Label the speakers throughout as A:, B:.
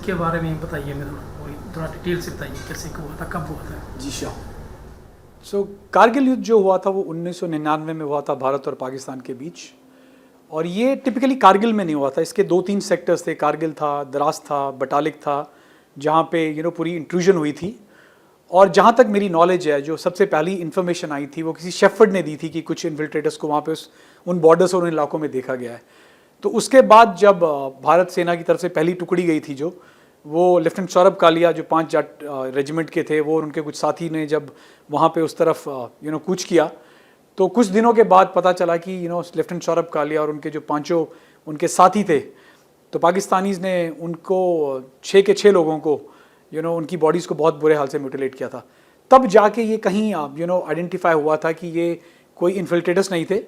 A: उसके बारे में बताइए मेरे को, थोड़ा डिटेल से बताइए कैसे हुआ था, कब हुआ था।
B: जी श्योर। सो कारगिल युद्ध जो हुआ था वो 1999 में हुआ था भारत और पाकिस्तान के बीच। और ये टिपिकली कारगिल में नहीं हुआ था, इसके 2-3 सेक्टर्स थे। कारगिल था, द्रास था, बटालिक था, जहाँ पे पूरी इंट्रूजन हुई थी। और जहाँ तक मेरी नॉलेज है, जो सबसे पहली इन्फॉर्मेशन आई थी वो किसी शेफर्ड ने दी थी कि कुछ इन्फिल्ट्रेटर्स को वहाँ पे उन बॉर्डर्स और उन इलाकों में देखा गया है। तो उसके बाद जब भारत सेना की तरफ से पहली टुकड़ी गई थी, जो वो लेफ्टिनेंट सौरभ कालिया जो 5 जाट रेजिमेंट के थे, वो और उनके कुछ साथी ने जब वहाँ पे उस तरफ कूच किया, तो कुछ दिनों के बाद पता चला कि लेफ्टिनेंट सौरभ कालिया और उनके जो 5 उनके साथी थे, तो पाकिस्तानीज़ ने उनको 6 के 6 लोगों को उनकी बॉडीज़ को बहुत बुरे हाल से म्यूटिलेट किया था। तब जाके ये कहीं आइडेंटिफाई हुआ था कि ये कोई इन्फिल्ट्रेटर्स नहीं थे,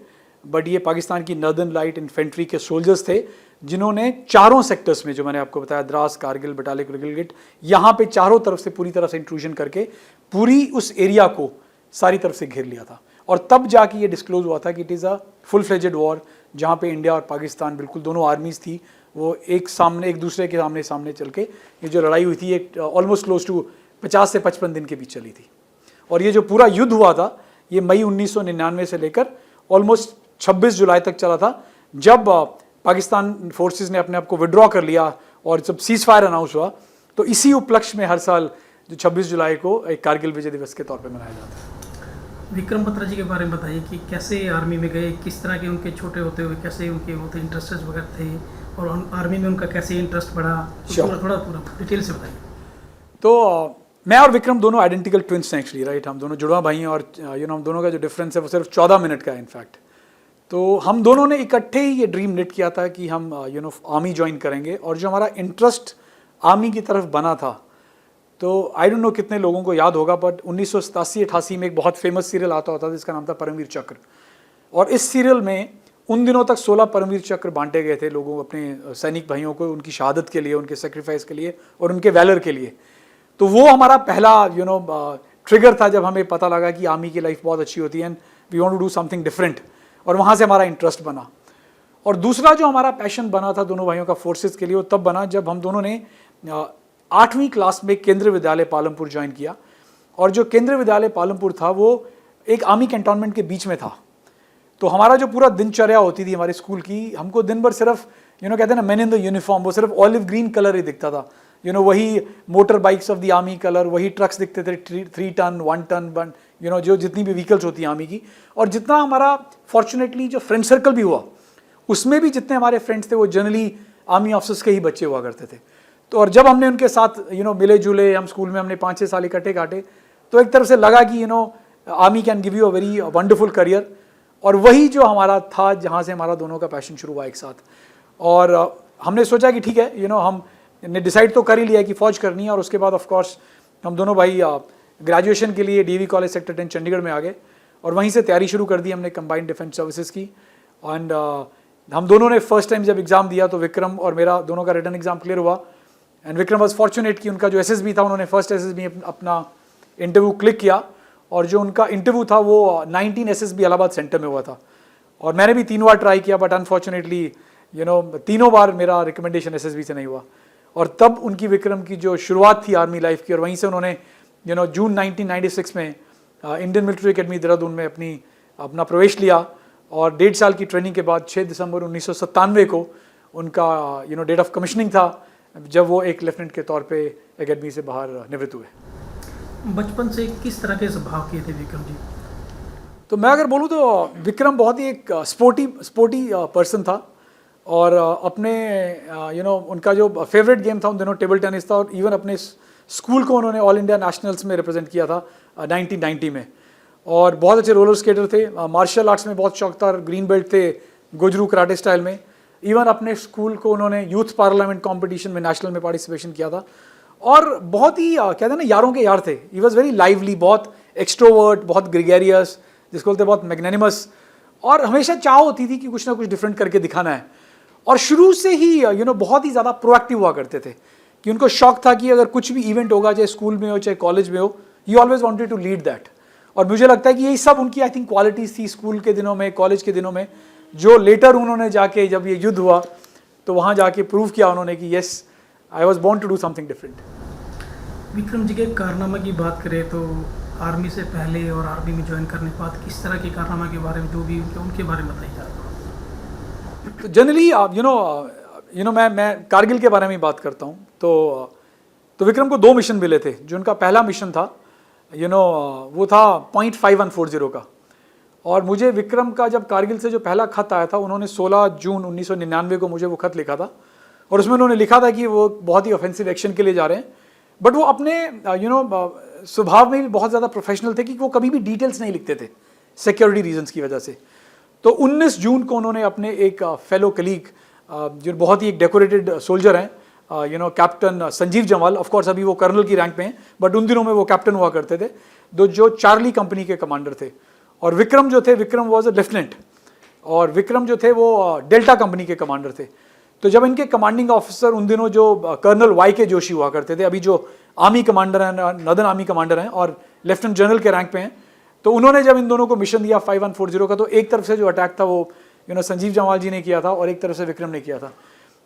B: बट ये पाकिस्तान की नर्दर्न लाइट इन्फेंट्री के सोल्जर्स थे, जिन्होंने चारों सेक्टर्स में, जो मैंने आपको बताया, द्रास, कारगिल, बटालिक, गिलगिट, यहाँ पे चारों तरफ से पूरी तरह से इंट्रूजन करके पूरी उस एरिया को सारी तरफ से घेर लिया था। और तब जाके ये डिस्क्लोज हुआ था कि it is a full fledged war, जहाँ पे इंडिया और पाकिस्तान बिल्कुल दोनों आर्मीज़ थी, वो एक दूसरे के सामने चल के ये जो लड़ाई हुई थी, एक ऑलमोस्ट क्लोज टू 50 से 55 दिन के बीच चली थी। और ये जो पूरा युद्ध हुआ था, ये मई 1999 से लेकर ऑलमोस्ट 26 जुलाई तक चला था, जब पाकिस्तान फोर्सेस ने अपने आप को विड्रॉ कर लिया और जब सीज फायर अनाउंस हुआ। तो इसी उपलक्ष्य में हर साल जो 26 जुलाई को एक कारगिल विजय दिवस के तौर पे मनाया जाता है।
A: विक्रम बत्रा जी के बारे में बताइए कि कैसे आर्मी में गए, किस तरह के उनके छोटे होते हुए कैसे उनके होते इंटरेस्ट वगैरह थे, और आर्मी में उनका कैसे इंटरेस्ट बढ़ा, थोड़ा पूरा डिटेल से बताइए।
B: तो मैं और विक्रम दोनों आइडेंटिकल ट्विंस हैं एक्चुअली, राइट। हम दोनों जुड़वा भाई हैं, और हम दोनों का जो डिफरेंस है वो सिर्फ 14 मिनट का है इनफैक्ट। तो हम दोनों ने इकट्ठे ही ये ड्रीम निट किया था कि हम आर्मी ज्वाइन करेंगे। और जो हमारा इंटरेस्ट आर्मी की तरफ बना था, तो आई डोंट नो कितने लोगों को याद होगा, बट 1987-88 में एक बहुत फेमस सीरियल आता होता था जिसका नाम था परमवीर चक्र। और इस सीरियल में उन दिनों तक 16 परमवीर चक्र बांटे गए थे लोगों, अपने सैनिक भाइयों को, उनकी शहादत के लिए, उनके सेक्रीफाइस के लिए और उनके वैलर के लिए। तो वो हमारा पहला ट्रिगर था जब हमें पता लगा कि आर्मी की लाइफ बहुत अच्छी होती है and we want to do something different. और वहाँ से हमारा इंटरेस्ट बना। और दूसरा जो हमारा पैशन बना था दोनों भाइयों का फोर्सेस के लिए, वो तब बना जब हम दोनों ने 8वीं क्लास में केंद्रीय विद्यालय पालमपुर ज्वाइन किया। और जो केंद्रीय विद्यालय पालमपुर था वो एक आर्मी कैंटोनमेंट के बीच में था। तो हमारा जो पूरा दिनचर्या होती थी हमारे स्कूल की, हमको दिन भर सिर्फ कहते हैं ना, मैन इन द यूनिफॉर्म, वो सिर्फ ऑलिव ग्रीन कलर ही दिखता था। वही motor bikes of the army colour, वही ट्रक्स दिखते थे, 3 टन 1 टन जो जितनी भी व्हीकल्स होती हैं आर्मी की। और जितना हमारा फॉर्चुनेटली जो फ्रेंड सर्कल भी हुआ, उसमें भी जितने हमारे फ्रेंड्स थे वो जनरली आर्मी ऑफिसर्स के ही बच्चे हुआ करते थे। तो और जब हमने उनके साथ मिले जुले, हम स्कूल में हमने 5-6 साल इकट्ठे काटे, तो एक तरफ से लगा कि army can give you a very wonderful career. और वही जो हमारा था, जहाँ से हमारा दोनों का पैशन शुरू हुआ एक साथ। और हमने सोचा कि ठीक है, हमने डिसाइड तो कर ही लिया कि फ़ौज करनी है। और उसके बाद ऑफ कोर्स हम दोनों भाई ग्रेजुएशन के लिए डीवी कॉलेज सेक्टर 10 चंडीगढ़ में आ गए और वहीं से तैयारी शुरू कर दी हमने कंबाइंड डिफेंस सर्विसेज की। एंड हम दोनों ने फर्स्ट टाइम जब एग्ज़ाम दिया तो विक्रम और मेरा दोनों का रिटन एग्ज़ाम क्लियर हुआ। एंड विक्रम वॉज फॉर्चुनेट कि उनका जो एसएसबी था, उन्होंने फर्स्ट एसएसबी अपना इंटरव्यू क्लिक किया। और जो उनका इंटरव्यू था वो 19 एसएसबी इलाहाबाद सेंटर में हुआ था। और मैंने भी 3 बार ट्राई किया, बट अनफॉर्चुनेटली तीनों बार मेरा रिकमेंडेशन एसएसबी से नहीं हुआ। और तब उनकी विक्रम की जो शुरुआत थी आर्मी लाइफ की, और वहीं से उन्होंने जून 1996 में इंडियन मिलिट्री एकेडमी देहरादून में अपना प्रवेश लिया। और 1.5 साल की ट्रेनिंग के बाद 6 दिसंबर 1997 को उनका डेट ऑफ कमिश्निंग था, जब वो एक लेफ्टिनेंट के तौर पे एकेडमी से बाहर निवृत्त हुए।
A: बचपन से किस तरह के स्वभाव के थे विक्रम जी?
B: तो मैं अगर बोलूँ तो विक्रम बहुत ही एक स्पोर्टी पर्सन था। और अपने उनका जो फेवरेट गेम था उन दिनों टेबल टेनिस था। और इवन अपने स्कूल को उन्होंने ऑल इंडिया नेशनल्स में रिप्रेजेंट किया था 1990 में। और बहुत अच्छे रोलर स्केटर थे, मार्शल आर्ट्स में बहुत शौक था, ग्रीन बेल्ट थे गोजरू कराटे स्टाइल में। इवन अपने स्कूल को उन्होंने यूथ पार्लियामेंट कंपटीशन में नेशनल में पार्टिसिपेशन किया था। और बहुत ही कहते हैं ना, यारों के यार थे। ही वॉज वेरी लाइवली, बहुत एक्सट्रोवर्ट, बहुत ग्रेगेरियस, जिसको बोलते बहुत मैग्नेनिमस। और हमेशा चाह होती थी कि कुछ ना कुछ डिफरेंट करके दिखाना है। और शुरू से ही बहुत ही ज़्यादा प्रोएक्टिव हुआ करते थे कि उनको शौक था कि अगर कुछ भी इवेंट होगा, चाहे स्कूल में हो चाहे कॉलेज में हो, he always wanted to lead that. और मुझे लगता है कि यही सब उनकी आई थिंक क्वालिटीज़ थी स्कूल के दिनों में, कॉलेज के दिनों में, जो लेटर उन्होंने जाके जब ये युद्ध हुआ तो वहाँ जाके प्रूव किया उन्होंने कि yes I was born to do something different.
A: Vikram ji के कारनामा की बात करें तो आर्मी से पहले और आर्मी में ज्वाइन करने के बाद किस तरह के कारनामा के बारे में जो भी उनके बारे में बताइए आप.
B: तो जनरली यू नो मैं कारगिल के बारे में बात करता हूँ. तो विक्रम को 2 मिशन मिले थे. जो उनका पहला मिशन था वो था .5140 का. और मुझे विक्रम का जब कारगिल से जो पहला खत आया था, उन्होंने 16 जून 1999 को मुझे वो खत लिखा था. और उसमें उन्होंने लिखा था कि वो बहुत ही ऑफेंसिव एक्शन के लिए जा रहे हैं, बट वो अपने स्वभाव में भी बहुत ज़्यादा प्रोफेशनल थे कि वो कभी भी डिटेल्स नहीं लिखते थे सिक्योरिटी रीजंस की वजह से. तो 19 जून को उन्होंने अपने एक फेलो कलीग जो बहुत ही एक डेकोरेटेड सोल्जर हैं, captain Sanjeev Jamal, of course अभी वो कर्नल की रैंक में हैं, बट उन दिनों में वो कैप्टन हुआ करते थे, जो चार्ली कंपनी के कमांडर थे. और विक्रम जो थे, विक्रम वॉज अ लेफ्टिनेंट, और विक्रम जो थे वो डेल्टा कंपनी के कमांडर थे. तो जब इनके कमांडिंग ऑफिसर उन दिनों जो कर्नल YK जोशी हुआ करते थे, अभी जो आर्मी कमांडर हैं, नदन आर्मी कमांडर हैं और लेफ्टिनेंट जनरल के रैंक पे हैं, तो उन्होंने जब इन दोनों को मिशन दिया 5140 का, तो एक तरफ से जो अटैक था वो संजीव जमाल जी ने किया था और एक तरफ से विक्रम ने किया था.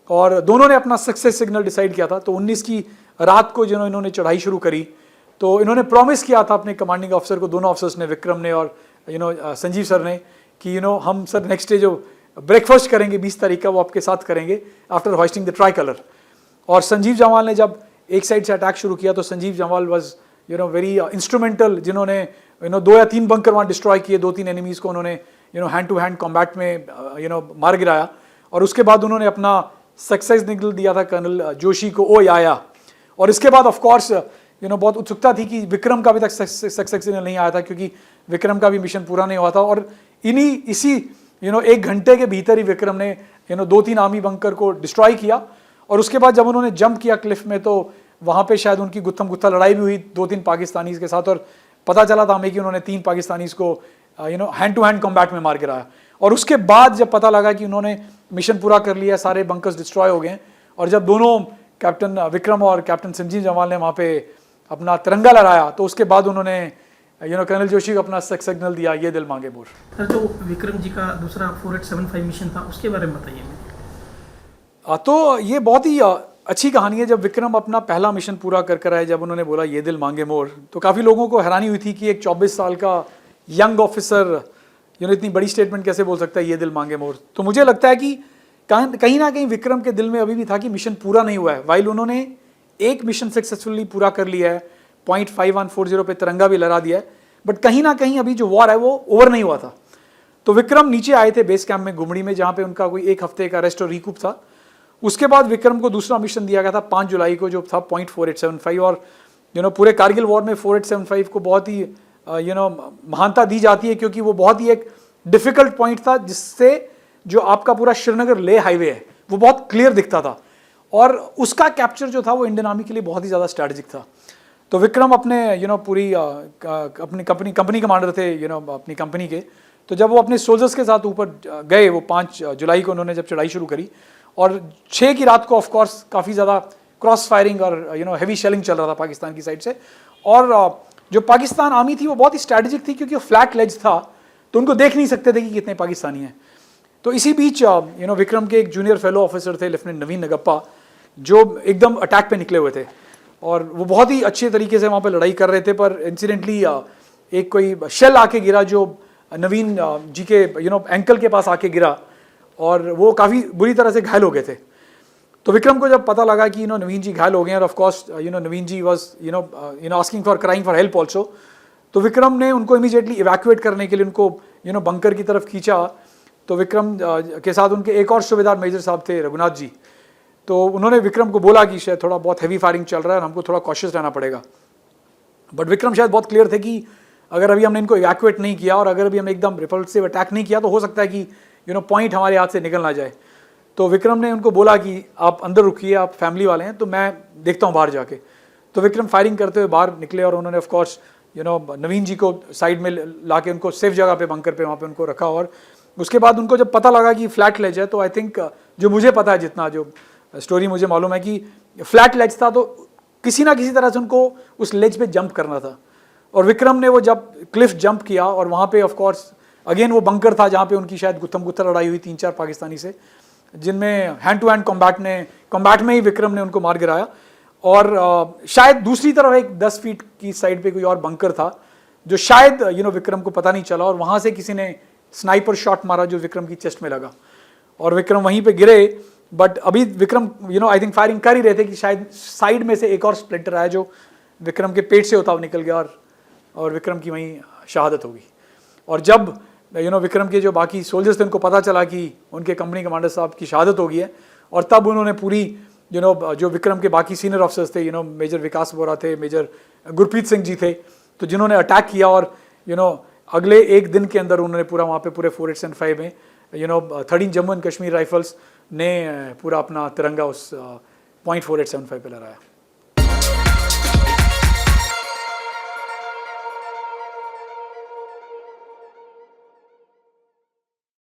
B: और दोनों ने अपना सक्सेस सिग्नल डिसाइड किया था. तो 19 की रात को जो इन्होंने चढ़ाई शुरू करी, तो इन्होंने प्रॉमिस किया था अपने कमांडिंग ऑफिसर को, दोनों ऑफिसर्स ने, विक्रम ने और संजीव सर ने, कि हम सर नेक्स्ट डे जो ब्रेकफास्ट करेंगे 20 तारीख का, वो आपके साथ करेंगे after hoisting the try colour. और संजीव जमाल ने जब एक साइड से अटैक शुरू किया, तो Sanjeev Jamal was very instrumental, जिन्होंने 2 या 3 बंकर वहाँ डिस्ट्रॉय किए, 2-3 एनिमीज को उन्होंने हैंड टू हैंड कॉम्बैट में मार गिराया. और उसके बाद उन्होंने अपना सक्सेस निकल दिया था कर्नल जोशी को, ओ याया. और इसके बाद ऑफ कोर्स बहुत उत्सुकता थी कि विक्रम का अभी तक सक्सेस सिग्नल नहीं आया था, क्योंकि विक्रम का भी मिशन पूरा नहीं हुआ था. और इसी 1 घंटे के भीतर ही विक्रम ने 2-3 आर्मी बंकर को डिस्ट्रॉय किया. और उसके बाद जब उन्होंने जंप किया क्लिफ में, तो वहाँ पे शायद उनकी गुत्थम गुत्था लड़ाई भी हुई 2-3 पाकिस्तानीज के साथ. और पता चला था हमें कि उन्होंने 3 पाकिस्तानीज को हैंड टू हैंड कॉम्बैट में मार गिराया. और उसके बाद जब पता लगा कि उन्होंने मिशन पूरा कर लिया, सारे बंकर्स डिस्ट्रॉय हो गए, और जब दोनों कैप्टन विक्रम और कैप्टन संजीव जमाल ने वहाँ पे अपना तिरंगा लहराया, तो उसके बाद उन्होंने कर्नल जोशी को अपना सिग्नल दिया, ये दिल मांगे मोर.
A: सर, जो विक्रम जी का दूसरा 4875 मिशन था, उसके बारे में बताइए.
B: तो ये बहुत ही अच्छी कहानी है. जब विक्रम अपना पहला मिशन पूरा कर आए, जब उन्होंने बोला ये दिल मांगे मोर, तो काफ़ी लोगों को हैरानी हुई थी कि एक 24 साल का यंग ऑफिसर इतनी बड़ी स्टेटमेंट कैसे बोल सकता है, ये दिल मांगे मोर. तो मुझे लगता है कि कहीं ना कहीं विक्रम के दिल में अभी भी था कि मिशन पूरा नहीं हुआ है. वाइल उन्होंने एक मिशन सक्सेसफुली पूरा कर लिया है, .5140 पे तिरंगा भी लहरा दिया है, बट कहीं ना कहीं अभी जो वॉर है वो ओवर नहीं हुआ था. तो विक्रम नीचे आए थे बेस कैंप में गुमड़ी में, जहाँ पे उनका कोई 1 हफ्ते का रेस्ट और रिकूप था. उसके बाद विक्रम को दूसरा मिशन दिया गया था 5 जुलाई को, जो था .4875. और पूरे कारगिल वॉर में 4875 को बहुत ही महानता दी जाती है, क्योंकि वो बहुत ही एक डिफिकल्ट पॉइंट था, जिससे जो आपका पूरा श्रीनगर ले हाईवे है वो बहुत क्लियर दिखता था. और उसका कैप्चर जो था वो इंडियन आर्मी के लिए बहुत ही ज़्यादा स्ट्रैटेजिक था. तो विक्रम अपने पूरी अपनी कंपनी कमांडर थे अपनी कंपनी के. तो जब वो अपने सोल्जर्स के साथ ऊपर गए, वो 5 जुलाई को उन्होंने जब चढ़ाई शुरू करी, और 6 की रात को ऑफ कोर्स काफ़ी ज़्यादा क्रॉस फायरिंग और हैवी शेलिंग चल रहा था पाकिस्तान की साइड से. और जो पाकिस्तान आर्मी थी वो बहुत ही स्ट्रैटेजिक थी, क्योंकि वो फ्लैट लेज था, तो उनको देख नहीं सकते थे कि कितने पाकिस्तानी हैं. तो इसी बीच विक्रम के एक जूनियर फेलो ऑफिसर थे, लेफ्टिनेंट नवीन नगप्पा, जो एकदम अटैक पे निकले हुए थे, और वो बहुत ही अच्छे तरीके से वहाँ पे लड़ाई कर रहे थे. पर इंसिडेंटली एक कोई शेल आके गिरा, जो नवीन जी के एंकल के पास आके गिरा, और वो काफ़ी बुरी तरह से घायल हो गए थे. तो विक्रम को जब पता लगा कि नवीन जी घायल हो गए हैं, और of course Naveen ji was asking for crying for help also, तो विक्रम ने उनको इमीडिएटली इवैक्यूएट करने के लिए उनको बंकर की तरफ खींचा. तो विक्रम के साथ उनके एक और सूबेदार मेजर साहब थे, रघुनाथ जी. तो उन्होंने विक्रम को बोला कि शायद थोड़ा बहुत हैवी फायरिंग चल रहा है और हमको थोड़ा कॉशियस रहना पड़ेगा. बट विक्रम शायद बहुत क्लियर थे कि अगर अभी हमने इनको इवैक्यूएट नहीं किया, और अगर अभी हम एकदम रिपल्सिव अटैक नहीं किया, तो हो सकता है कि पॉइंट हमारे हाथ से निकल ना जाए. तो विक्रम ने उनको बोला कि आप अंदर रुकिए, आप फैमिली वाले हैं, तो मैं देखता हूँ बाहर जाके. तो विक्रम फायरिंग करते हुए बाहर निकले, और उन्होंने ऑफकोर्स नवीन जी को साइड में ला के उनको सेफ जगह पे बंकर पे वहाँ पे उनको रखा. और उसके बाद उनको जब पता लगा कि फ्लैट लेज है, तो आई थिंक जो मुझे पता है, जितना जो स्टोरी मुझे मालूम है कि फ्लैट लेज था, तो किसी ना किसी तरह से उनको उस लेज पे जंप करना था. और विक्रम ने वो जब क्लिफ जंप किया, और वहाँ पे ऑफ कोर्स अगेन वो बंकर था जहाँ पे उनकी शायद गुत्थम गुत्था लड़ाई हुई 3-4 पाकिस्तानी से. जिनमें हैंड टू हैंड कॉम्बैट में ही विक्रम ने उनको मार गिराया। और शायद दूसरी तरफ एक 10 फीट की साइड पे कोई और बंकर था जो शायद विक्रम को पता नहीं चला, और वहां से किसी ने स्नाइपर शॉट मारा जो विक्रम की चेस्ट में लगा और विक्रम वहीं पे गिरे। बट अभी विक्रम आई थिंक फायरिंग कर ही रहे थे कि शायद साइड में से एक और स्प्लिंटर आया जो विक्रम के पेट से होता हुआ निकल गया और विक्रम की वहीं शहादत होगी। और जब विक्रम के जो बाकी सोल्जर्स थे उनको पता चला कि उनके कंपनी कमांडर साहब की शहादत हो गई है, और तब उन्होंने पूरी जो विक्रम के बाकी सीनियर ऑफिसर्स थे, मेजर विकास बोरा थे, मेजर गुरप्रीत सिंह जी थे, तो जिन्होंने अटैक किया और अगले एक दिन के अंदर उन्होंने पूरा वहाँ पे पूरे 4875 में 13 जम्मू एंड कश्मीर राइफल्स ने पूरा अपना तिरंगा उस .4875 पे लहराया।